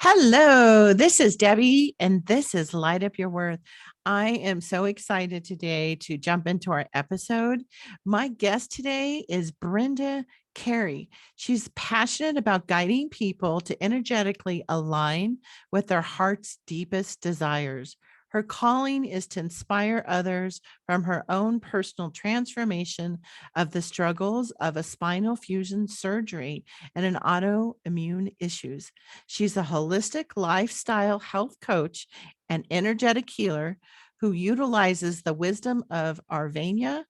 Hello, this is Debbie, and this is Light Up Your Worth. I am so excited today to jump into our episode. My guest today is Brenda Carey. She's passionate about guiding people to energetically align with their heart's deepest desires. Her calling is to inspire others from her own personal transformation of the struggles of a spinal fusion surgery and an autoimmune issues. She's a holistic lifestyle health coach and energetic healer who utilizes the wisdom of Ayurveda,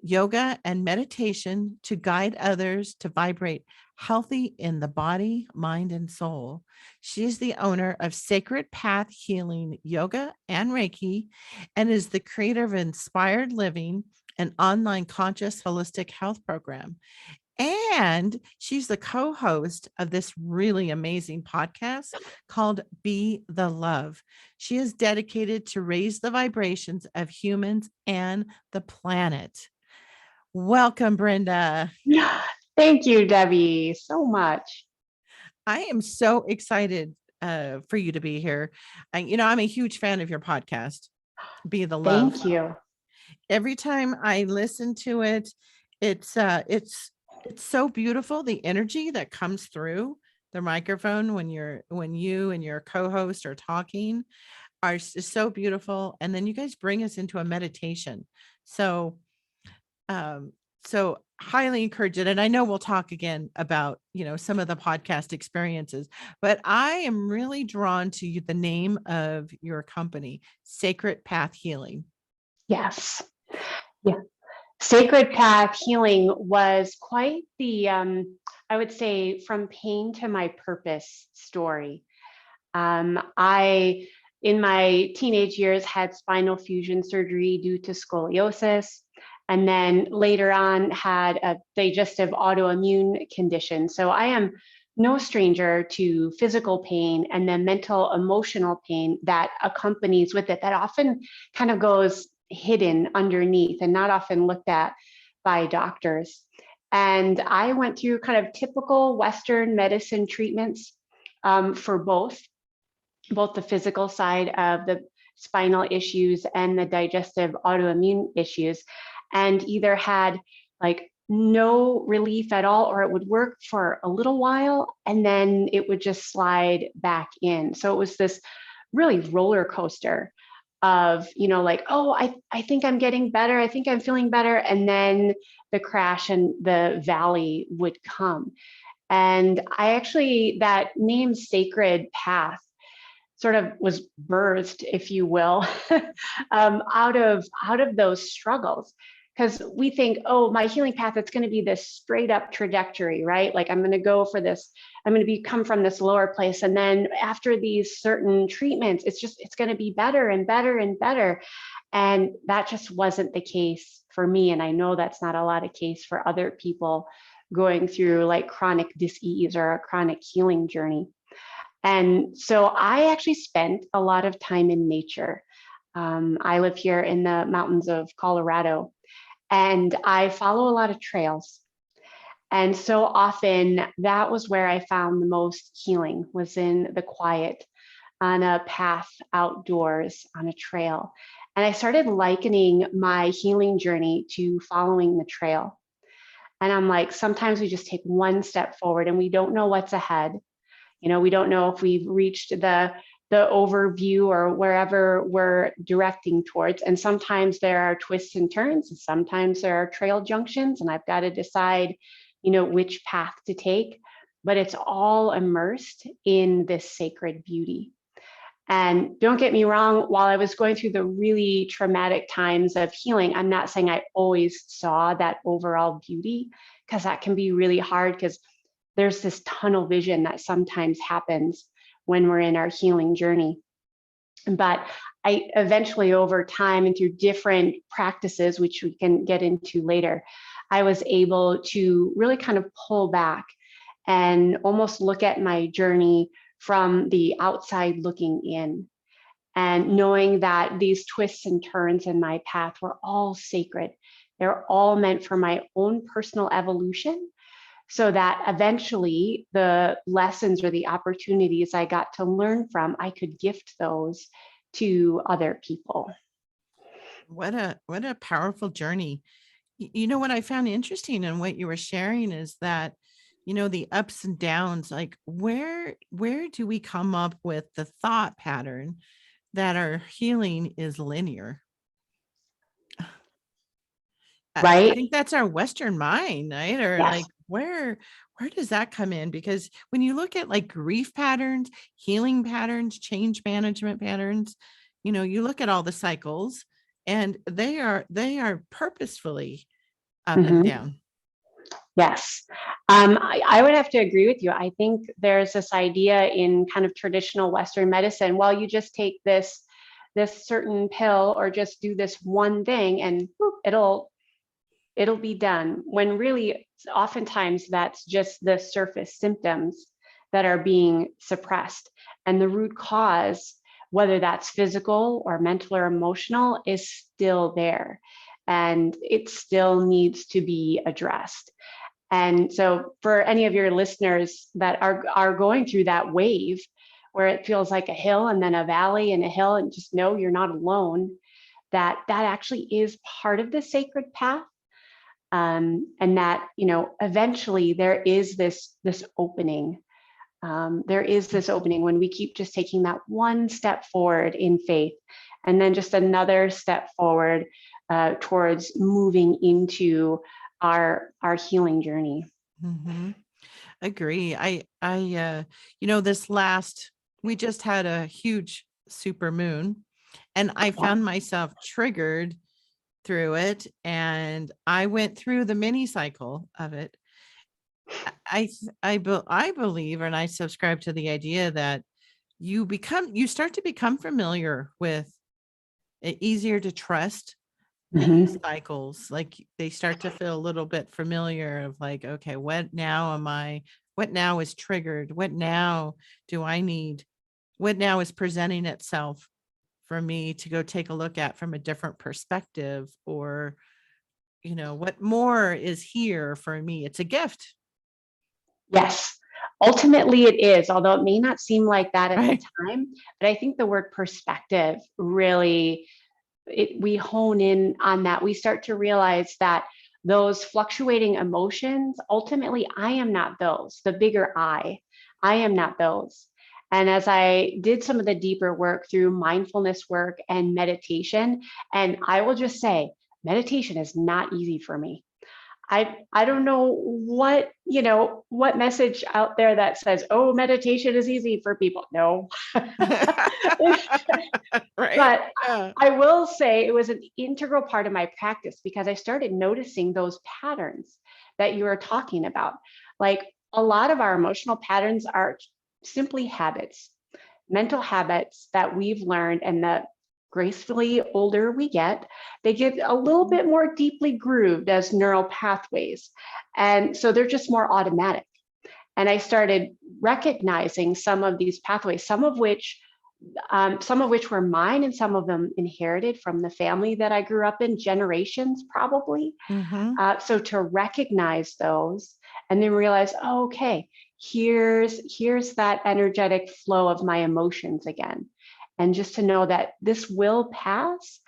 yoga, and meditation to guide others to vibrate healthy in the body, mind, and soul. She's the owner of Sacred Path Healing Yoga and Reiki and is the creator of Inspired Living, an online conscious holistic health program. And she's the co host of this really amazing podcast called Be the Love. She is dedicated to raise the vibrations of humans and the planet. Welcome, Brenda. Thank you, Debbie, so much. I am so excited for you to be here. I'm a huge fan of your podcast, Be the Love. Thank you. Every time I listen to it, it's so beautiful. The energy that comes through the microphone when you and your co-host are talking is so beautiful. And then you guys bring us into a meditation. So highly encourage it. And I know we'll talk again about, some of the podcast experiences, but I am really drawn to the name of your company, Sacred Path Healing. Yes. Yeah. Sacred Path Healing was quite the, I would say, from pain to my purpose story. I, in my teenage years, had spinal fusion surgery due to scoliosis. And then later on had a digestive autoimmune condition. So I am no stranger to physical pain and the mental, emotional pain that accompanies with it that often kind of goes hidden underneath and not often looked at by doctors. And I went through kind of typical Western medicine treatments for both the physical side of the spinal issues and the digestive autoimmune issues, and either had like no relief at all, or it would work for a little while and then it would just slide back in. So it was this really roller coaster of, oh, I think I'm getting better. I think I'm feeling better. And then the crash and the valley would come. And that name Sacred Path sort of was birthed, if you will, out of those struggles. Because we think, oh, my healing path, it's going to be this straight up trajectory, right? Like I'm going to go for this, I'm going to come from this lower place. And then after these certain treatments, it's going to be better and better and better. And that just wasn't the case for me. And I know that's not a lot of case for other people going through like chronic disease or a chronic healing journey. And so I actually spent a lot of time in nature. I live here in the mountains of Colorado, and I follow a lot of trails. And so often that was where I found the most healing, was in the quiet, on a path outdoors, on a trail. And I started likening my healing journey to following the trail. And I'm like, sometimes we just take one step forward and we don't know what's ahead. We don't know if we've reached the overview or wherever we're directing towards. And sometimes there are twists and turns, and sometimes there are trail junctions, and I've got to decide, which path to take. But it's all immersed in this sacred beauty. And don't get me wrong, while I was going through the really traumatic times of healing, I'm not saying I always saw that overall beauty, because that can be really hard, because there's this tunnel vision that sometimes happens when we're in our healing journey. But I eventually, over time and through different practices, which we can get into later, I was able to really kind of pull back and almost look at my journey from the outside looking in, and knowing that these twists and turns in my path were all sacred. They're all meant for my own personal evolution, so that eventually the lessons or the opportunities I got to learn from, I could gift those to other people. What a powerful journey. You know what I found interesting in what you were sharing is that, the ups and downs, like where do we come up with the thought pattern that our healing is linear? I Right? think that's our Western mind, right? Or Yes. like where does that come in? Because when you look at like grief patterns, healing patterns, change management patterns, you look at all the cycles and they are purposefully up and Hmm. down. Yes. I would have to agree with you. I think there's this idea in kind of traditional Western medicine, well, you just take this certain pill or just do this one thing and whoop, it'll be done. When really oftentimes that's just the surface symptoms that are being suppressed. And the root cause, whether that's physical or mental or emotional, is still there. And it still needs to be addressed. And so for any of your listeners that are going through that wave where it feels like a hill and then a valley and a hill, and just know you're not alone, that actually is part of the sacred path. And that, eventually there is this opening. There is this opening when we keep just taking that one step forward in faith, and then just another step forward towards moving into our healing journey. Mhm. Agree. This last, we just had a huge super moon and I Yeah. found myself triggered through it. And I went through the mini cycle of it. I believe, and I subscribe to the idea that you start to become familiar with it, easier to trust these Hmm. cycles. Like they start to feel a little bit familiar of like, okay, what now is triggered? What now do I need? What now is presenting itself for me to go take a look at from a different perspective? Or, what more is here for me? It's a gift, Yes. Ultimately, it is, although it may not seem like that at the right? time. But I think the word perspective really, we hone in on that. We start to realize that those fluctuating emotions, ultimately, I am not those. The bigger I am not those. And as I did some of the deeper work through mindfulness work and meditation, and I will just say, meditation is not easy for me. I don't know what message out there that says, oh, meditation is easy for people. No. Right? But Yeah. I will say it was an integral part of my practice because I started noticing those patterns that you were talking about. Like a lot of our emotional patterns are simply habits, mental habits that we've learned, and that gracefully older we get, they get a little Mhm. bit more deeply grooved as neural pathways. And so they're just more automatic. And I started recognizing some of these pathways, some of which were mine and some of them inherited from the family that I grew up in, generations probably. Mhm. So to recognize those and then realize, oh, okay, here's that energetic flow of my emotions again. And just to know that this will pass,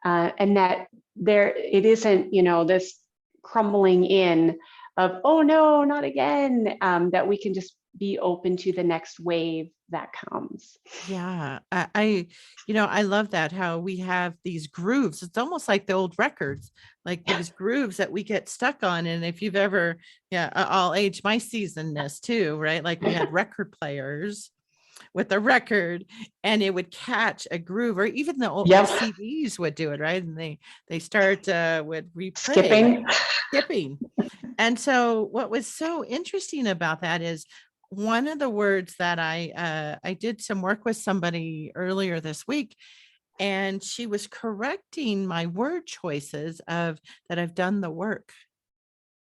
and that there it isn't, this crumbling in of, oh no, not again, that we can just be open to the next wave that comes. Yeah, I love that how we have these grooves. It's almost like the old records, like these grooves that we get stuck on. And if you've ever, yeah, I'll age my seasonedness too, right? Like we had record players with a record, and it would catch a groove, or even the Yep. CDs would do it, right? And they start would replay Skipping. skipping. And so what was so interesting about that is one of the words that I did some work with somebody earlier this week, and she was correcting my word choices of that I've done the work.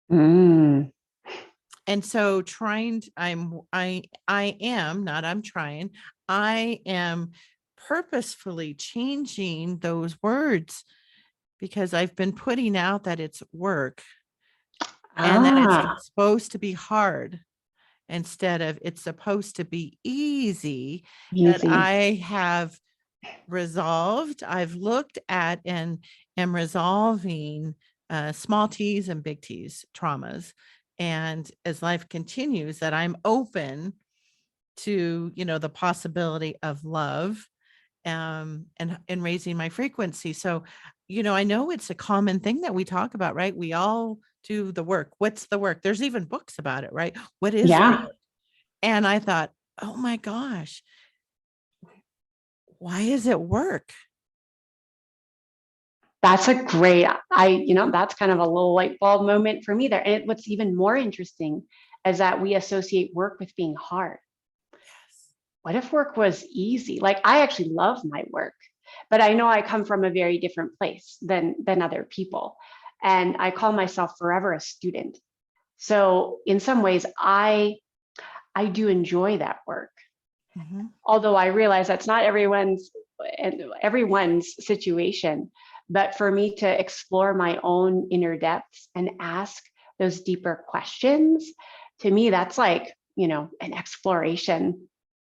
Mm. And so I am not I'm trying. I am purposefully changing those words because I've been putting out that it's work. and that it's Ah, supposed to be hard instead of it's supposed to be easy, that easy. I have resolved. I've looked at and am resolving small T's and big T's traumas. And as life continues, that I'm open to, the possibility of love, and raising my frequency. So, I know it's a common thing that we talk about, right? We all do the work. What's the work? There's even books about it, right? What is the Yeah, work? And I thought, oh my gosh, why is it work? that's a great, that's kind of a little light bulb moment for me there. And what's even more interesting is that we associate work with being hard. Yes. What if work was easy? Like I actually love my work, but I know I come from a very different place than other people. And I call myself forever a student. So in some ways, I do enjoy that work. Mhm. Although I realize that's not everyone's situation. But for me to explore my own inner depths and ask those deeper questions, to me, that's like, an exploration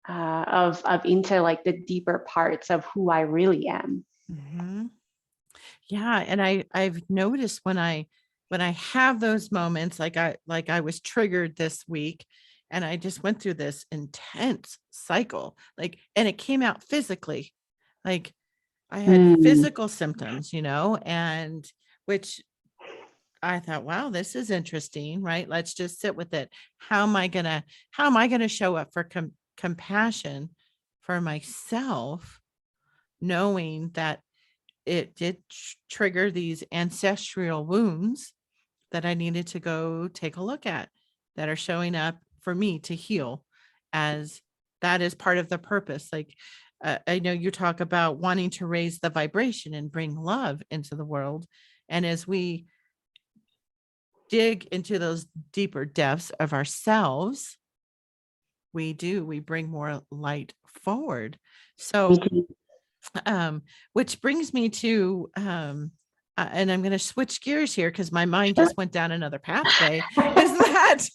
of into like the deeper parts of who I really am. Mhm. Yeah, and I've noticed when I have those moments, like I was triggered this week, and I just went through this intense cycle, and it came out physically. Like I had Mm, physical symptoms, and which I thought, wow, this is interesting, right? Let's just sit with it. How am I gonna show up for compassion for myself, knowing that it did trigger these ancestral wounds that I needed to go take a look at, that are showing up for me to heal, as that is part of the purpose. I know you talk about wanting to raise the vibration and bring love into the world. And as we dig into those deeper depths of ourselves, we bring more light forward. me So, too. which brings me to, and I'm going to switch gears here because my mind Sure. just went down another pathway. Is that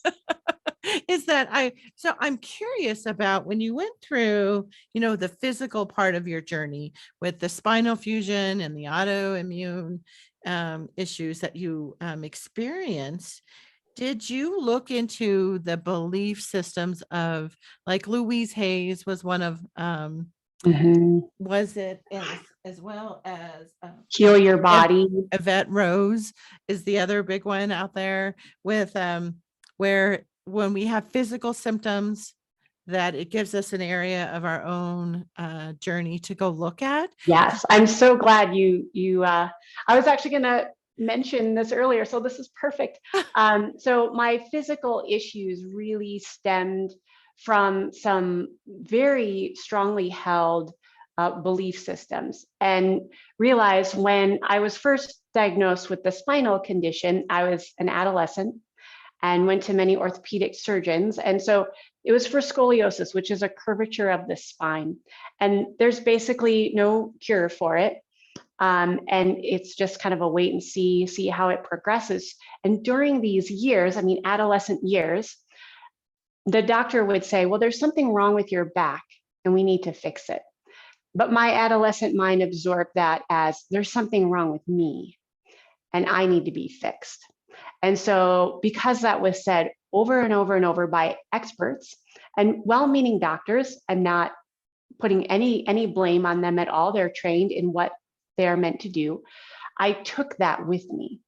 is that I'm curious about when you went through, the physical part of your journey with the spinal fusion and the autoimmune issues that you experienced. Did you look into the belief systems of, like, Louise Hayes was one of, Mhm. was it, as well as Heal your Ev- body. Yvette Rose is the other big one out there, with where when we have physical symptoms, that it gives us an area of our own journey to go look at. Yes, I'm so glad you. I was actually going to mention this earlier, so this is perfect. So my physical issues really stemmed from some very strongly held belief systems, and realized when I was first diagnosed with the spinal condition, I was an adolescent and went to many orthopedic surgeons. And so it was for scoliosis, which is a curvature of the spine. And there's basically no cure for it. And it's just kind of a wait and see how it progresses. And during these years, I mean, adolescent years, the doctor would say, well, there's something wrong with your back and we need to fix it. But my adolescent mind absorbed that as there's something wrong with me and I need to be fixed. And so, because that was said over and over and over by experts and well-meaning doctors, I'm not putting any blame on them at all. They're trained in what they're meant to do. I took that with me.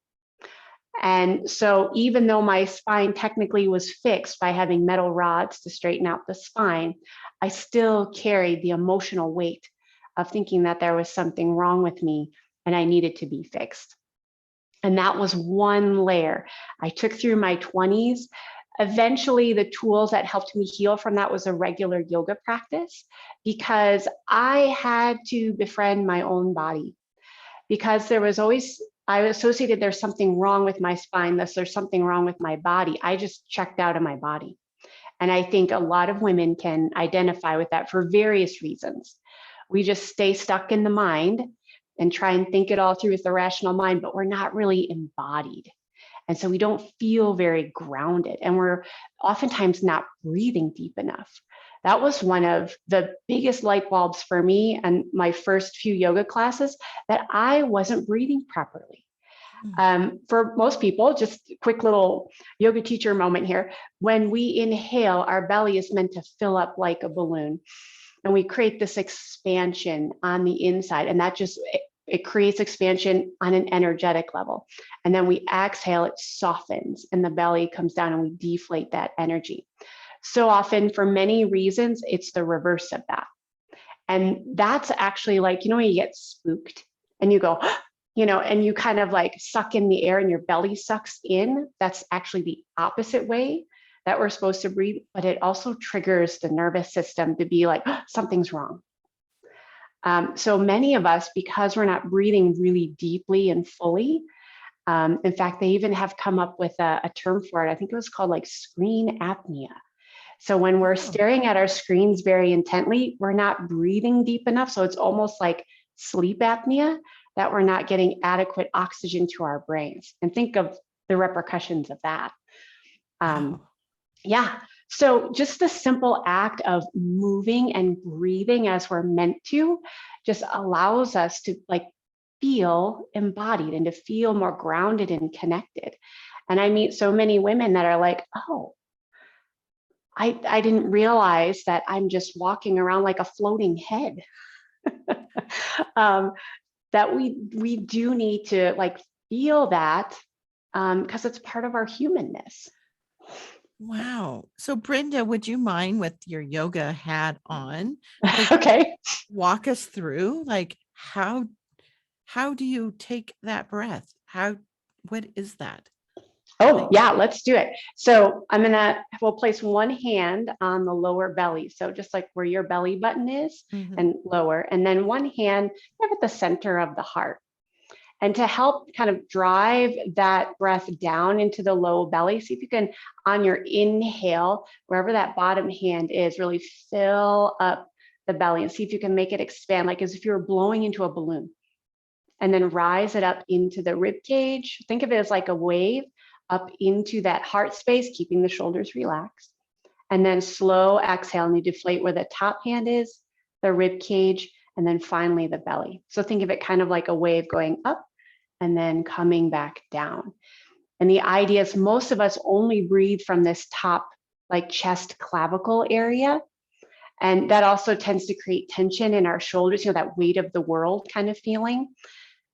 And so, even though my spine technically was fixed by having metal rods to straighten out the spine, I still carried the emotional weight of thinking that there was something wrong with me and I needed to be fixed. And that was one layer I took through my 20s. Eventually, the tools that helped me heal from that was a regular yoga practice, because I had to befriend my own body, because there was always, I associated there's something wrong with my spine, thus there's something wrong with my body. I just checked out of my body. And I think a lot of women can identify with that for various reasons. We just stay stuck in the mind and try and think it all through with the rational mind, but we're not really embodied. And so we don't feel very grounded, and we're oftentimes not breathing deep enough. That was one of the biggest light bulbs for me and my first few yoga classes, that I wasn't breathing properly. Mm. For most people, just a quick little yoga teacher moment here. When we inhale, our belly is meant to fill up like a balloon, and we create this expansion on the inside, and that just it creates expansion on an energetic level. And then we exhale, it softens, and the belly comes down, and we deflate that energy. So often, for many reasons, it's the reverse of that. And that's actually like, when you get spooked and you go, and you kind of like suck in the air and your belly sucks in. That's actually the opposite way that we're supposed to breathe, but it also triggers the nervous system to be like, something's wrong. So many of us, because we're not breathing really deeply and fully, in fact, they even have come up with a term for it. I think it was called like screen apnea. So when we're Oh, staring at our screens very intently, we're not breathing deep enough. So it's almost like sleep apnea, that we're not getting adequate oxygen to our brains. And think of the repercussions of that. wow. Yeah. So just the simple act of moving and breathing as we're meant to just allows us to like feel embodied and to feel more grounded and connected. And I meet so many women that are like, oh, I didn't realize that I'm just walking around like a floating head. um, that we do need to like feel that, because it's part of our humanness. Wow. So Brenda, would you mind, with your yoga hat on, like Okay. walk us through like how do you take that breath? What is that? Oh, Like, yeah, let's do it. So we'll place one hand on the lower belly. So just like where your belly button is mhm. and lower, and then one hand kind of at the center of the heart. And to help kind of drive that breath down into the low belly, see if you can, on your inhale, wherever that bottom hand is, really fill up the belly and see if you can make it expand, like as if you were blowing into a balloon. And then rise it up into the rib cage. Think of it as like a wave up into that heart space, keeping the shoulders relaxed. And then slow exhale, and you deflate where the top hand is, the rib cage, and then finally the belly. So think of it kind of like a wave going up and then coming back down. And the idea is most of us only breathe from this top, like chest clavicle area. And that also tends to create tension in our shoulders, that weight of the world kind of feeling,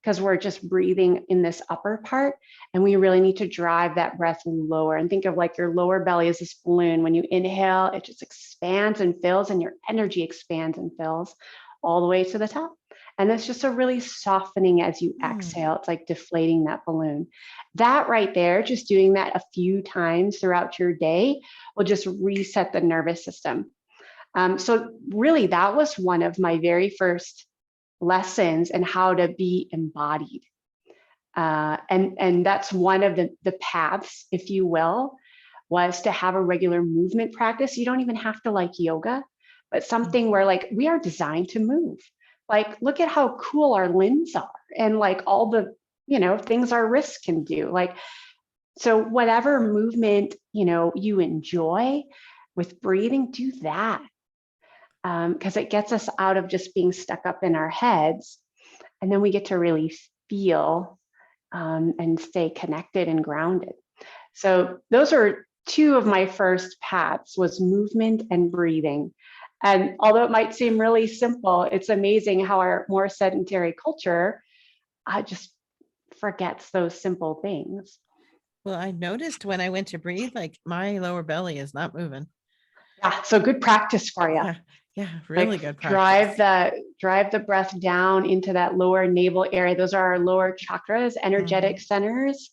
because we're just breathing in this upper part. And we really need to drive that breath lower. And think of like your lower belly as this balloon. When you inhale, it just expands and fills, and your energy expands and fills all the way to the top. And it's just a really softening as you Mm. exhale. It's like deflating that balloon. That right there, just doing that a few times throughout your day will just reset the nervous system. So really, that was one of my very first lessons in how to be embodied. And that's one of the paths, if you will, was to have a regular movement practice. You don't even have to like yoga, but Mm. something where like we are designed to move. Like, look at how cool our limbs are, and like all the, things our wrists can do. Like, so whatever movement, you enjoy with breathing, do that. Because it gets us out of just being stuck up in our heads. And then we get to really feel, and stay connected and grounded. So those are two of my first paths, was movement and breathing. And although it might seem really simple, it's amazing how our more sedentary culture just forgets those simple things. Well, I noticed when I went to breathe, like my lower belly is not moving. Yeah, so good practice for you. Yeah. Yeah. Really Like good drive practice. the breath down into that lower navel area. Those are our lower chakras, energetic Mhm. centers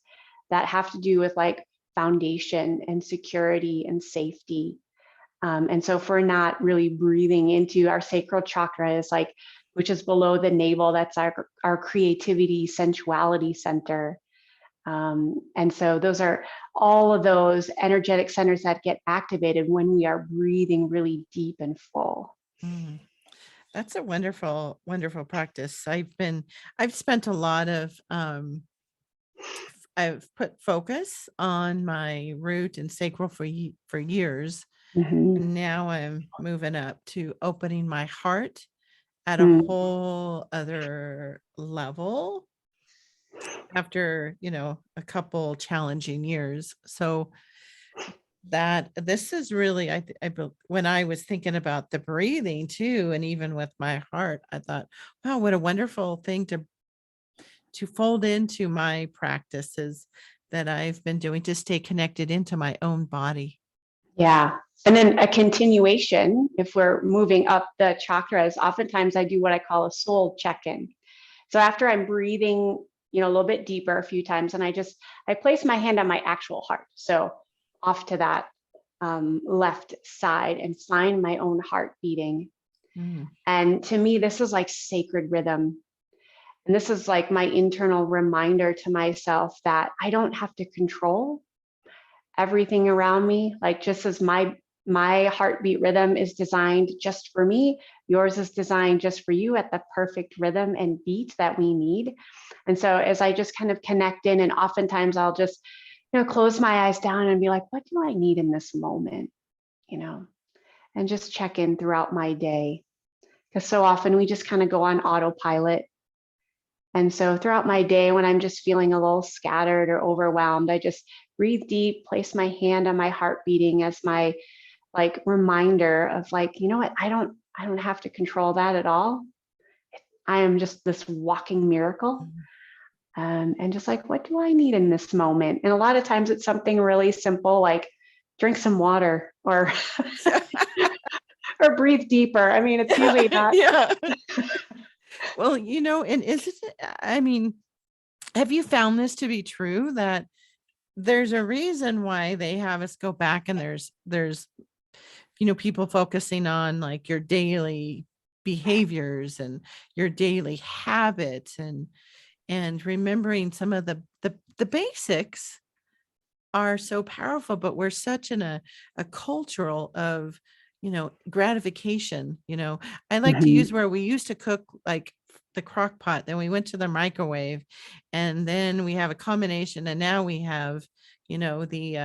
that have to do with like foundation and security and safety. And so if we're not really breathing into our sacral chakra, is like, which is below the navel, that's our creativity, sensuality center. And so those are all of those energetic centers that get activated when we are breathing really deep and full. Mm. That's a wonderful, wonderful practice. I've spent a lot of I've put focus on my root and sacral for years. Mhm. And now I'm moving up to opening my heart at a Mm. whole other level after, a couple challenging years. So that this is really, when I was thinking about the breathing too, and even with my heart, I thought, wow, what a wonderful thing to fold into my practices that I've been doing to stay connected into my own body. Yeah. And then a continuation, if we're moving up the chakras, oftentimes I do what I call a soul check-in. So after I'm breathing, a little bit deeper a few times, and I place my hand on my actual heart. So off to that left side and find my own heart beating. Mm. And to me, this is like sacred rhythm. And this is like my internal reminder to myself that I don't have to control everything around me. Like just as my heartbeat rhythm is designed just for me, yours is designed just for you at the perfect rhythm and beat that we need. And so as I just kind of connect in, and oftentimes I'll just, close my eyes down and be like, what do I need in this moment? And just check in throughout my day. Because so often we just kind of go on autopilot. And so throughout my day, when I'm just feeling a little scattered or overwhelmed, I just breathe deep, place my hand on my heart beating as my like reminder of like, you know what, I don't have to control that at all. I am just this walking miracle. And just like, what do I need in this moment? And a lot of times it's something really simple, like drink some water or or breathe deeper. I mean, it's usually not. Yeah. Well, and isn't it, I mean, have you found this to be true that there's a reason why they have us go back, and there's people focusing on like your daily behaviors and your daily habits, and remembering some of the basics are so powerful, but we're such in a cultural of, gratification. I like to use Mhm. where we used to cook like the crock pot, then we went to the microwave, and then we have a combination, and now we have, the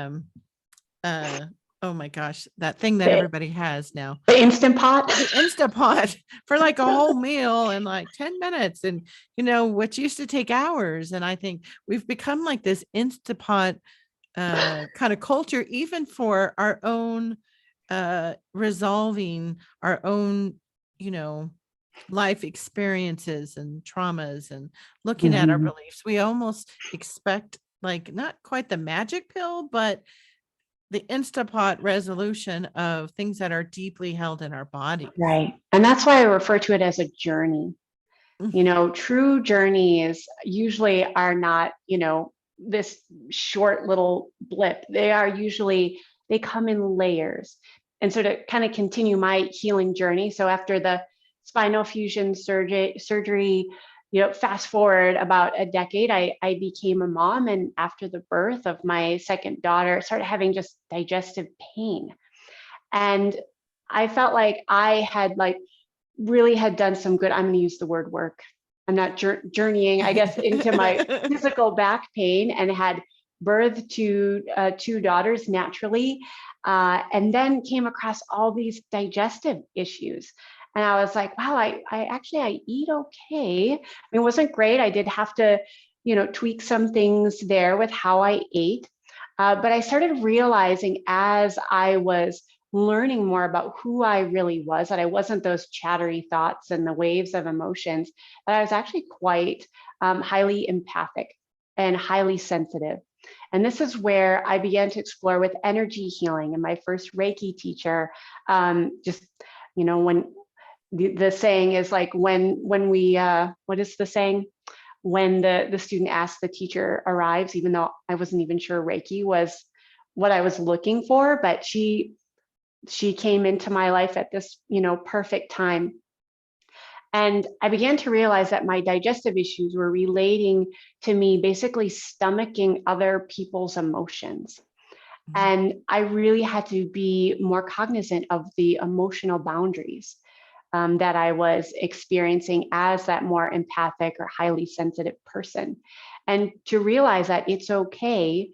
uh oh my gosh, that thing that The, everybody has now, the instant pot. the Instapot for like a whole meal in like 10 minutes, and what used to take hours. And I think we've become like this Instapot kind of culture, even for our own resolving our own, you know, life experiences and traumas, and looking at our Mhm. beliefs. We almost expect like not quite the magic pill, but the Instapot resolution of things that are deeply held in our bodies. Right. And that's why I refer to it as a journey. True journeys usually are not, this short little blip. They come in layers. And so to kind of continue my healing journey. So after the spinal fusion surgery, fast forward about a decade, I became a mom. And after the birth of my second daughter, started having just digestive pain. And I felt like I had like really had done some good. I'm going to use the word work. I'm not journeying, I guess, into my physical back pain, and had birthed two daughters naturally, and then came across all these digestive issues. And I was like, wow, I eat okay. I mean, it wasn't great. I did have to, tweak some things there with how I ate. But I started realizing as I was learning more about who I really was, that I wasn't those chattery thoughts and the waves of emotions, that I was actually quite highly empathic and highly sensitive. And this is where I began to explore with energy healing. And my first Reiki teacher, just, when the saying is like, when we, what is the saying? When the student asks, the teacher arrives, even though I wasn't even sure Reiki was what I was looking for, but she came into my life at this, perfect time. And I began to realize that my digestive issues were relating to me basically stomaching other people's emotions. And I really had to be more cognizant of the emotional boundaries. that I was experiencing as that more empathic or highly sensitive person. And to realize that it's okay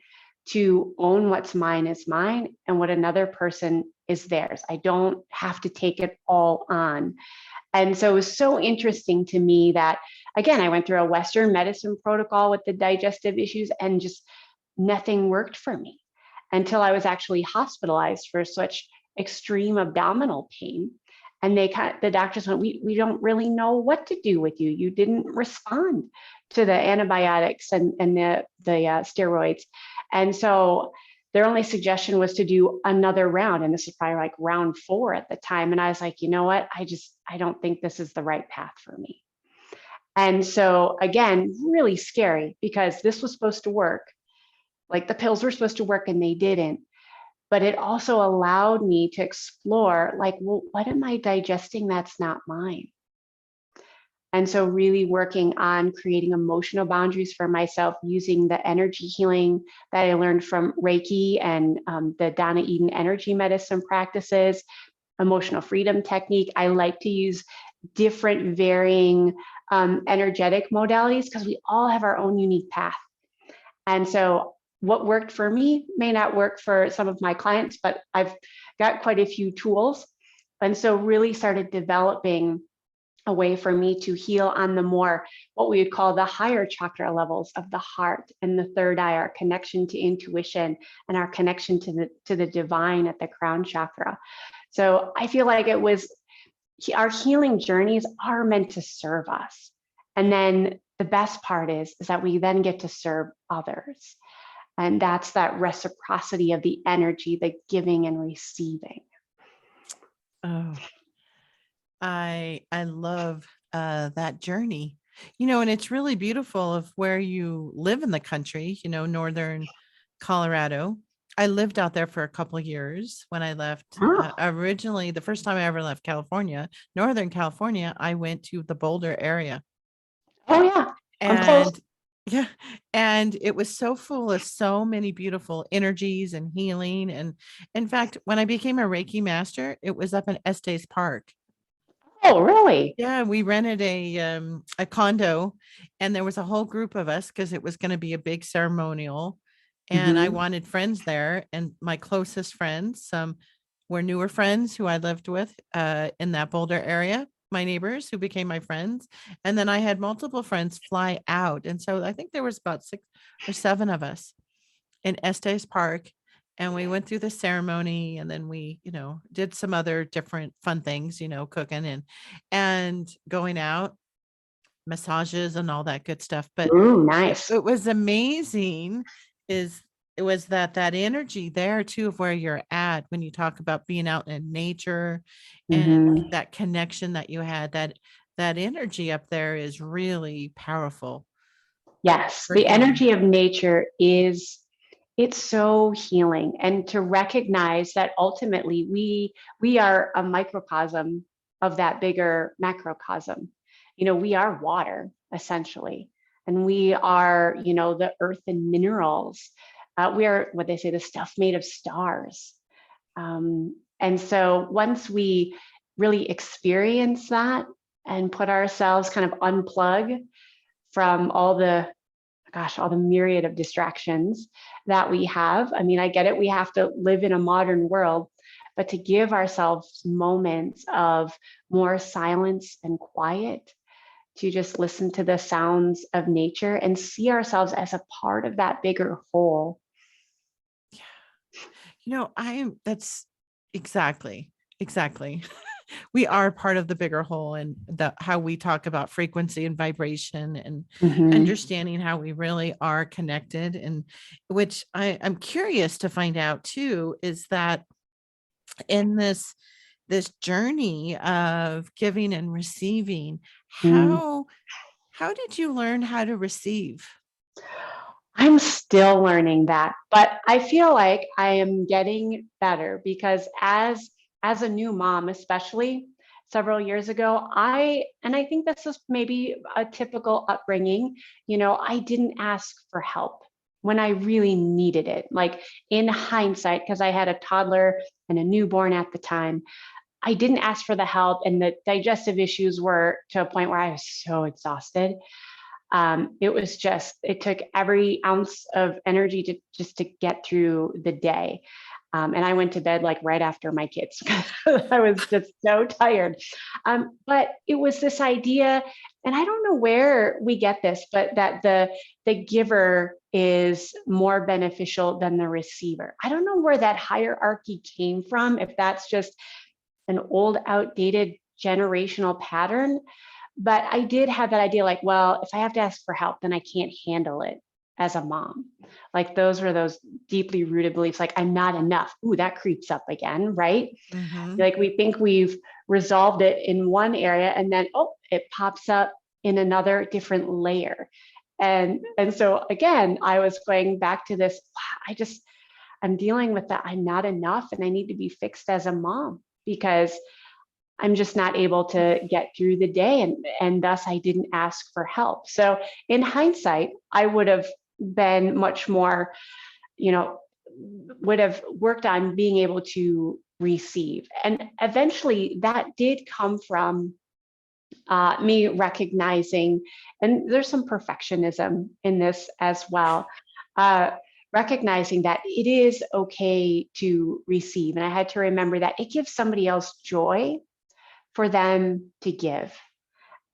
to own what's mine is mine and what another person is theirs. I don't have to take it all on. And so it was so interesting to me that, again, I went through a Western medicine protocol with the digestive issues and just nothing worked for me until I was actually hospitalized for such extreme abdominal pain. And the doctors went, we don't really know what to do with you. You didn't respond to the antibiotics and the steroids. And so their only suggestion was to do another round. And this is probably like round 4 at the time. And I was like, you know what? I don't think this is the right path for me. And so again, really scary because this was supposed to work. Like the pills were supposed to work and they didn't. But it also allowed me to explore, like, well, what am I digesting that's not mine? And so really working on creating emotional boundaries for myself using the energy healing that I learned from Reiki and the Donna Eden energy medicine practices, emotional freedom technique. I like to use different varying energetic modalities because we all have our own unique path. And so what worked for me may not work for some of my clients, but I've got quite a few tools. And so really started developing a way for me to heal on the more, what we would call the higher chakra levels of the heart and the third eye, our connection to intuition and our connection to the divine at the crown chakra. So I feel like our healing journeys are meant to serve us. And then the best part is that we then get to serve others. And that's that reciprocity of the energy, the giving and receiving. Oh, I love that journey. And it's really beautiful of where you live in the country, northern Colorado. I lived out there for a couple of years when I left. Originally, the first time I ever left California, Northern California, I went to the Boulder area. Oh, yeah. I'm close. And yeah, and it was so full of so many beautiful energies and healing. And in fact, when I became a Reiki master, it was up in Estes Park. Oh, really? Yeah, we rented a condo, and there was a whole group of us because it was going to be a big ceremonial, and I Mm-hmm. wanted friends there, and my closest friends, some were newer friends who I lived with in that Boulder area, my neighbors who became my friends, and then I had multiple friends fly out, and so I think there was about 6 or 7 of us in Estes Park. And we went through the ceremony, and then we, did some other different fun things, cooking and going out, massages and all that good stuff. But Ooh, nice. it was amazing it was that energy there too of where you're at when you talk about being out in nature and Mm-hmm. that connection that you had, that energy up there is really powerful Yes, for the healing. energy of nature it's so healing. And to recognize that ultimately we are a microcosm of that bigger macrocosm. We are water essentially, and we are, the earth and minerals. We are what they say, the stuff made of stars. And so once we really experience that and put ourselves kind of unplug from all the myriad of distractions that we have. I mean, I get it. We have to live in a modern world, but to give ourselves moments of more silence and quiet, to just listen to the sounds of nature and see ourselves as a part of that bigger whole. That's exactly, exactly. We are part of the bigger whole, and how we talk about frequency and vibration and Mm-hmm. understanding how we really are connected. And which I'm curious to find out too, is that in this journey of giving and receiving, Mm. how did you learn how to receive? I'm still learning that, but I feel like I am getting better because as a new mom, especially several years ago, and I think this is maybe a typical upbringing, I didn't ask for help when I really needed it. Like in hindsight, because I had a toddler and a newborn at the time, I didn't ask for the help, and the digestive issues were to a point where I was so exhausted. It took every ounce of energy to get through the day. And I went to bed like right after my kids. I was just so tired. But it was this idea, and I don't know where we get this, but that the giver is more beneficial than the receiver. I don't know where that hierarchy came from, if that's just an old, outdated generational pattern. But I did have that idea like, well, if I have to ask for help, then I can't handle it as a mom. Like those were those deeply rooted beliefs, like I'm not enough. Ooh, that creeps up again, right? Mm-hmm. Like we think we've resolved it in one area, and then, oh, it pops up in another different layer. And so again, I was going back to this, I'm dealing with that. I'm not enough, and I need to be fixed as a mom because I'm just not able to get through the day, and thus I didn't ask for help. So in hindsight, I would have been much more, would have worked on being able to receive. And eventually that did come from me recognizing, and there's some perfectionism in this as well, recognizing that it is okay to receive. And I had to remember that it gives somebody else joy for them to give.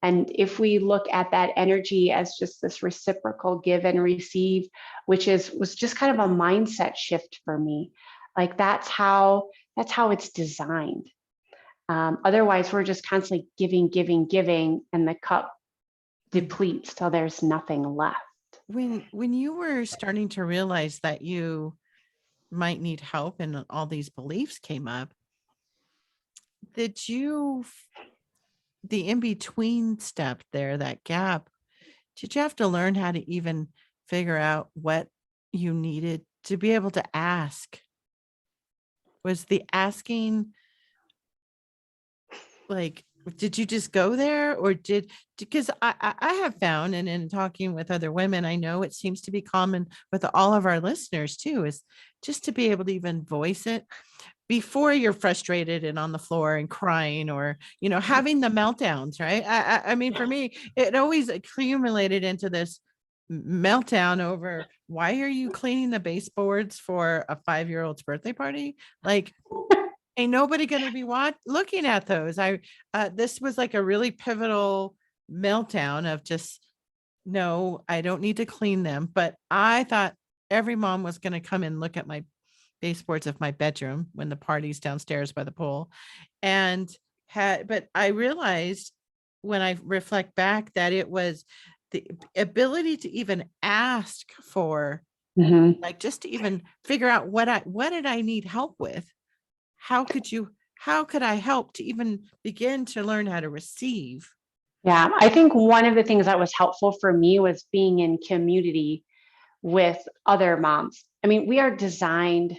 And if we look at that energy as just this reciprocal give and receive, was just kind of a mindset shift for me. Like that's how it's designed. Otherwise, we're just constantly giving, and the cup depletes till there's nothing left. When you were starting to realize that you might need help and all these beliefs came up, did you the in-between step there, that gap, did you have to learn how to even figure out what you needed to be able to ask? Was the asking like, did you just go there, or because I have found, and in talking with other women, I know it seems to be common with all of our listeners too, is just to be able to even voice it before you're frustrated and on the floor and crying, or having the meltdowns, right? I mean, for me, it always accumulated into this meltdown over, why are you cleaning the baseboards for a 5-year-old's birthday party? Like, ain't nobody going to be looking at those. This was like a really pivotal meltdown of just, no, I don't need to clean them. But I thought every mom was going to come and look at my baseboards of my bedroom when the party's downstairs by the pool. But I realized when I reflect back that it was the ability to even ask for, like, just to even figure out what did I need help with? How could I help to even begin to learn how to receive? Yeah, I think one of the things that was helpful for me was being in community with other moms. I mean, we are designed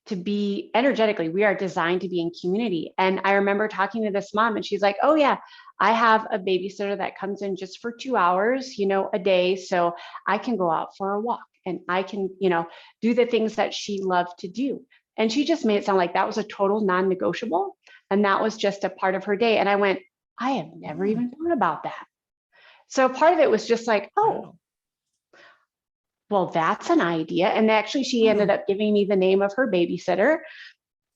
to be energetically, we are designed to be in community. And I remember talking to this mom, and she's like, oh yeah, I have a babysitter that comes in just for 2 hours, a day. So I can go out for a walk, and I can, do the things that she loved to do. And she just made it sound like that was a total non-negotiable. And that was just a part of her day. And I went, I have never even thought about that. So part of it was just like, oh, well, that's an idea. And actually, she ended up giving me the name of her babysitter.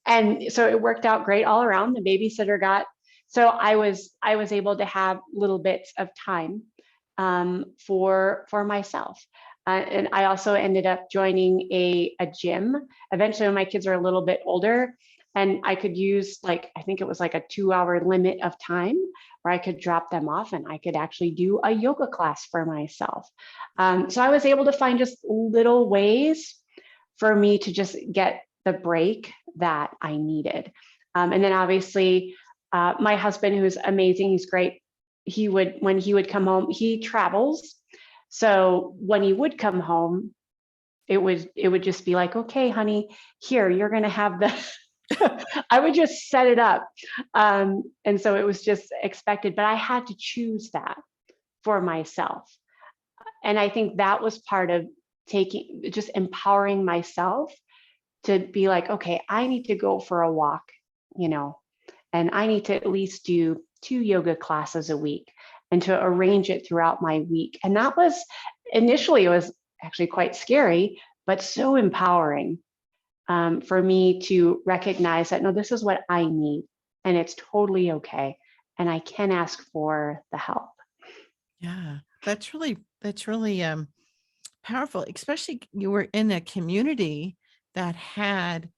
And so it worked out great all around. The babysitter so I was able to have little bits of time for myself. And I also ended up joining a gym eventually when my kids are a little bit older. And I could use, like, I think it was like a 2-hour limit of time where I could drop them off, and I could actually do a yoga class for myself. So I was able to find just little ways for me to just get the break that I needed. And then obviously my husband, who's amazing, he's great. When he would come home, he travels. So when he would come home, it would just be like, okay, honey, here, you're going to have the, I would just set it up. And so it was just expected, but I had to choose that for myself. And I think that was part of just empowering myself to be like, okay, I need to go for a walk, and I need to at least do 2 yoga classes a week and to arrange it throughout my week. And that was initially, it was actually quite scary, but so empowering for me to recognize that, no, this is what I need and it's totally okay. And I can ask for the help. Yeah, that's really powerful, especially you were in a community that had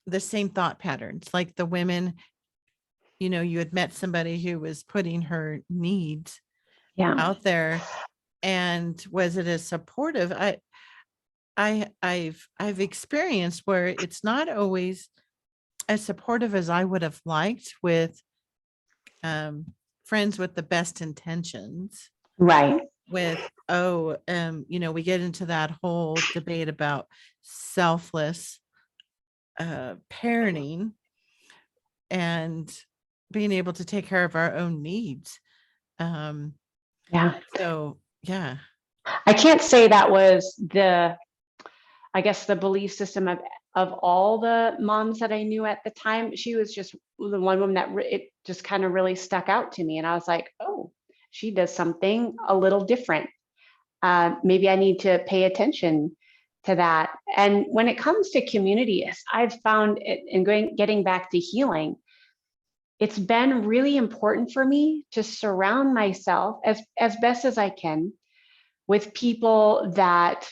the same thought patterns, like the women, you had met somebody who was putting her needs Yeah. out there. And was it as supportive? I've experienced where it's not always as supportive as I would have liked with um friends with the best intentions. Right. With we get into that whole debate about selfless parenting and being able to take care of our own needs. um Yeah. so yeah. I can't say that was I guess the belief system of all the moms that I knew at the time. She was just the one woman that it just kind of really stuck out to me. And I was like, oh, she does something a little different. Maybe I need to pay attention to that. And when it comes to community, I've found it, and getting back to healing, it's been really important for me to surround myself as best as I can with people that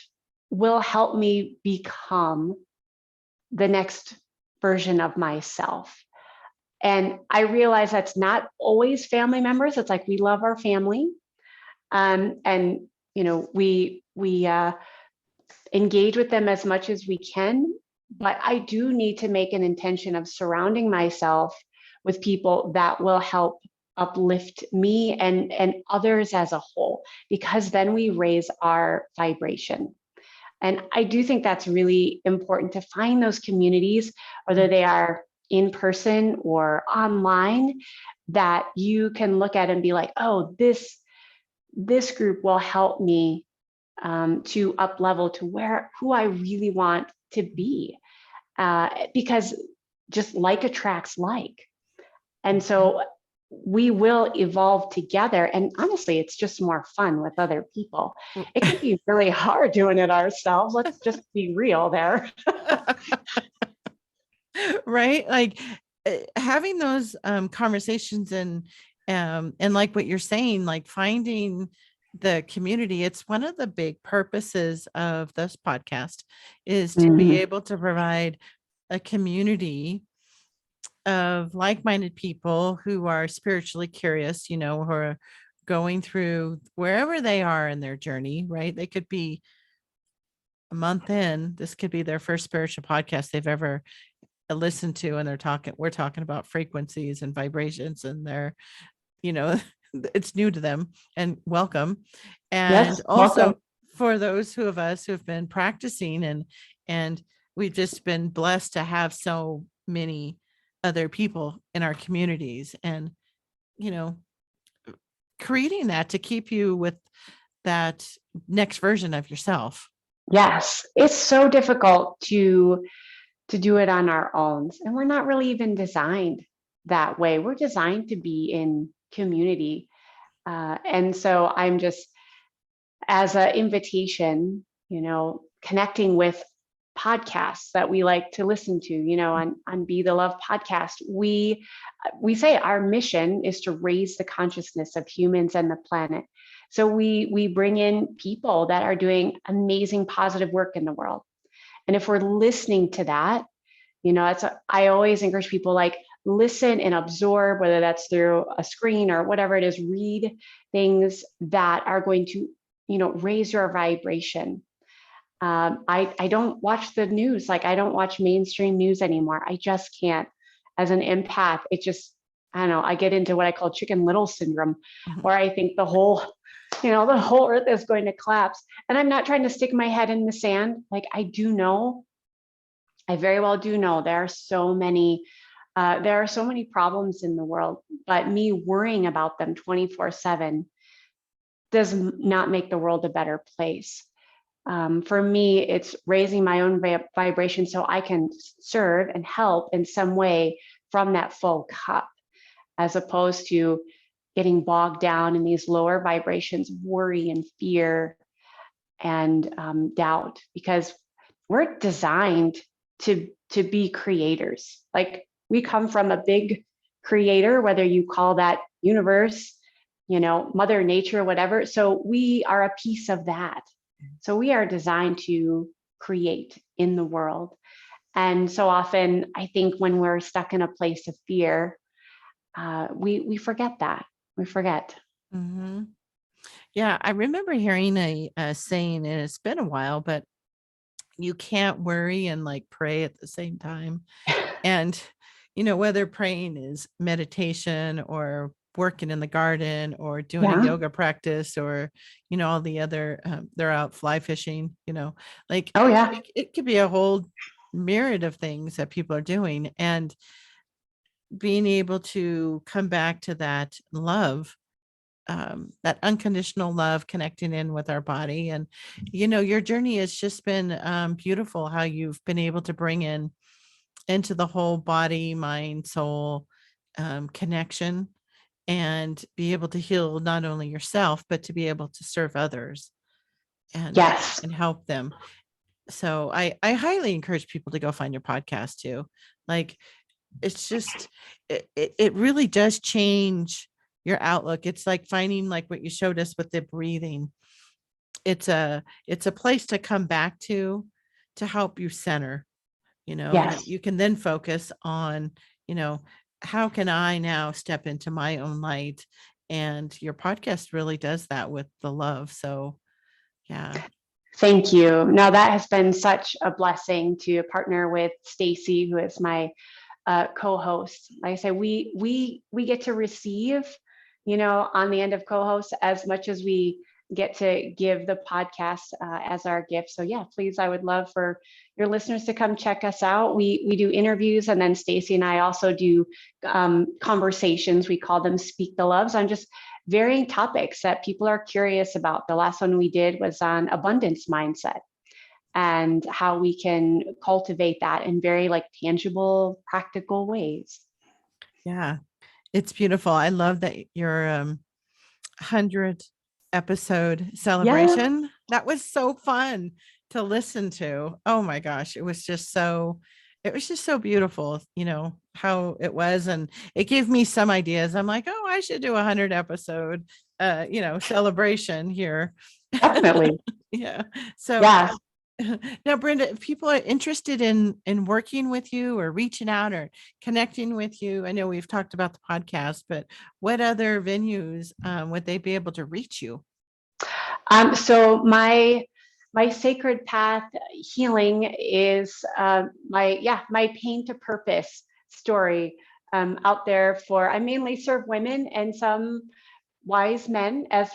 will help me become the next version of myself. And I realize that's not always family members. It's like we love our family, and we engage with them as much as we can. But I do need to make an intention of surrounding myself with people that will help uplift me and others as a whole, because then we raise our vibration. And I do think that's really important, to find those communities, whether they are in person or online, that you can look at and be like, oh, this group will help me to up level to who I really want to be, because just like attracts like. And so we will evolve together. And honestly, it's just more fun with other people. It can be really hard doing it ourselves. Let's just be real there. Right, like having those conversations and like what you're saying, like finding the community. It's one of the big purposes of this podcast, is to be Mhm. able to provide a community of like-minded people who are spiritually curious, who are going through wherever they are in their journey, right? They could be a month in, this could be their first spiritual podcast they've ever listened to, and we're talking about frequencies and vibrations, and you know it's new to them, and welcome. And Yes, welcome. also for those of us who have been practicing, and we've just been blessed to have so many other people in our communities, and you know creating that to keep you with that next version of yourself. Yes, it's so difficult to do it on our own, and we're not really even designed that way. We're designed to be in community, and so I'm just, as an invitation, connecting with podcasts that we like to listen to, on Be the Love podcast. We say our mission is to raise the consciousness of humans and the planet. So we bring in people that are doing amazing positive work in the world. And if we're listening to that, I always encourage people, like, listen and absorb, whether that's through a screen or whatever it is. Read things that are going to, raise your vibration. I don't watch the news. Like, I don't watch mainstream news anymore. I just can't. As an empath, it just, I don't know, I get into what I call Chicken Little syndrome, Mhm. where I think the whole earth is going to collapse. And I'm not trying to stick my head in the sand. Like, I very well do know there are so many problems in the world, but me worrying about them 24/7 does not make the world a better place. For me, it's raising my own vibration so I can serve and help in some way from that full cup, as opposed to getting bogged down in these lower vibrations of worry and fear and doubt, because we're designed to be creators. Like, we come from a big creator, whether you call that universe, mother nature, whatever. So we are a piece of that. So we are designed to create in the world. And so often, I think when we're stuck in a place of fear, we forget that. We forget. Mhm. Yeah, I remember hearing a saying, and it's been a while, but you can't worry and like pray at the same time. And, whether praying is meditation or working in the garden or doing a Yeah. yoga practice or, all the other, they're out fly fishing, like Oh, yeah. it could be a whole myriad of things that people are doing. And being able to come back to that love, that unconditional love, connecting in with our body. And, your journey has just been beautiful, how you've been able to bring into the whole body, mind, soul connection, and be able to heal not only yourself, but to be able to serve others and Yes. and help them. So I highly encourage people to go find your podcast too. Like, it's just it really does change your outlook. It's like finding, like what you showed us with the breathing. It's a place to come back to help you center, that Yes. you can then focus on, you know, how can I now step into my own light? And your podcast really does that with the love. So yeah. Thank you. Now, that has been such a blessing to partner with Stacy, who is my co-host. Like I say, we get to receive, on the end of co-host, as much as we get to give the podcast as our gift. So yeah, please, I would love for your listeners to come check us out. We do interviews, and then Stacy and I also do conversations. We call them Speak the Loves, on just varying topics that people are curious about. The last one we did was on abundance mindset and how we can cultivate that in very tangible, practical ways. Yeah. It's beautiful. I love that your 100 episode Yeah. celebration. That was so fun to listen to. Oh my gosh, it was just so beautiful, how it was, and it gave me some ideas. I'm like, "Oh, I should do a 100 episode celebration here." Definitely. Yeah. So Yeah. now, Brenda, if people are interested in working with you or reaching out or connecting with you, I know we've talked about the podcast, but what other venues would they be able to reach you? So my sacred path healing is my pain to purpose story out there for. I mainly serve women and some wise men as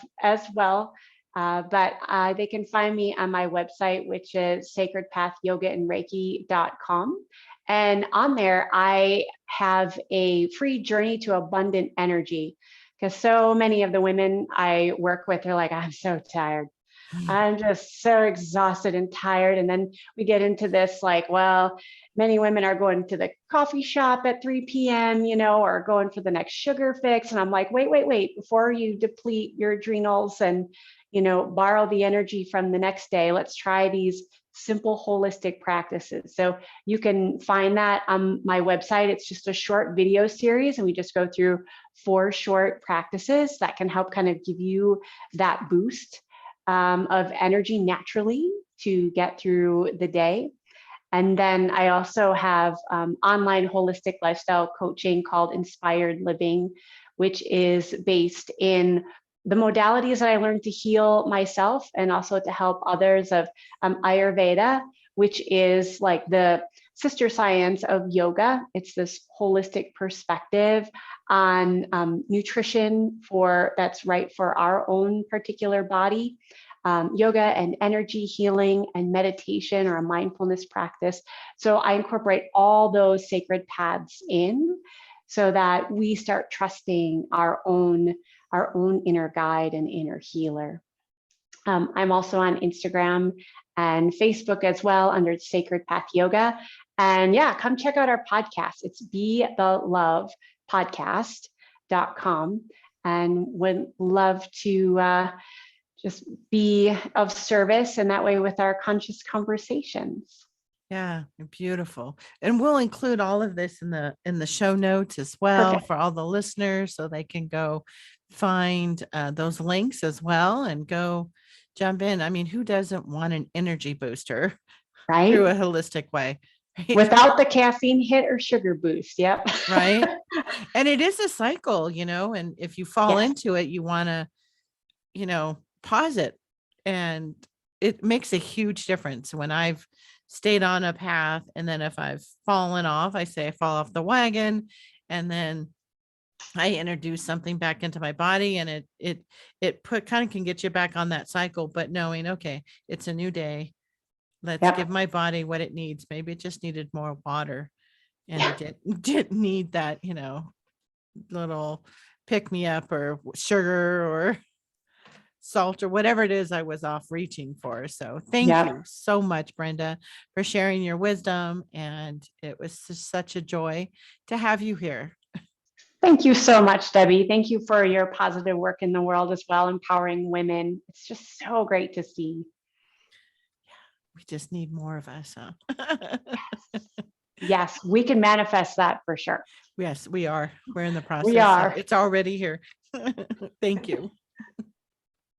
well. But they can find me on my website, which is sacredpathyogaandreiki.com. And on there, I have a free journey to abundant energy, because so many of the women I work with are like, I'm so tired. I'm just so exhausted and tired. And then we get into this like, well, many women are going to the coffee shop at 3 p.m., or going for the next sugar fix. And I'm like, wait, before you deplete your adrenals and, borrow the energy from the next day, let's try these simple holistic practices. So you can find that on my website. It's just a short video series, and we just go through 4 short practices that can help kind of give you that boost of energy naturally to get through the day. And then I also have online holistic lifestyle coaching called Inspired Living, which is based in the modalities that I learned to heal myself and also to help others, of Ayurveda, which is like the sister science of yoga. It's this holistic perspective on nutrition that's right for our own particular body. Yoga and energy healing and meditation, or a mindfulness practice. So I incorporate all those sacred paths in, so that we start trusting our own inner guide and inner healer. I'm also on Instagram and Facebook as well under Sacred Path Yoga. And yeah, come check out our podcast. It's BeTheLovePodcast.com, and would love to just be of service in that way with our conscious conversations. Yeah, beautiful. And we'll include all of this in the show notes as well Perfect. for all the listeners, so they can go find those links as well and go jump in. I mean, who doesn't want an energy booster through Right? a holistic way? Right. Without the caffeine hit or sugar boost. Yep. Right. And it is a cycle, and if you fall Yes. into it, you want to, pause it. And it makes a huge difference when I've stayed on a path. And then if I've fallen off, I say I fall off the wagon. And then I introduce something back into my body, and it kind of can get you back on that cycle, but knowing, okay, it's a new day. Let's give Yep. my body what it needs. Maybe it just needed more water, and Yeah. it didn't need that, little pick me up or sugar or salt or whatever it is I was off reaching for. So thank Yep. you so much, Brenda, for sharing your wisdom. And it was just such a joy to have you here. Thank you so much, Debbie. Thank you for your positive work in the world as well, empowering women. It's just so great to see. We just need more of us, huh? Yes, we can manifest that for sure. Yes, we are. We're in the We process. are. It's already here. Thank you.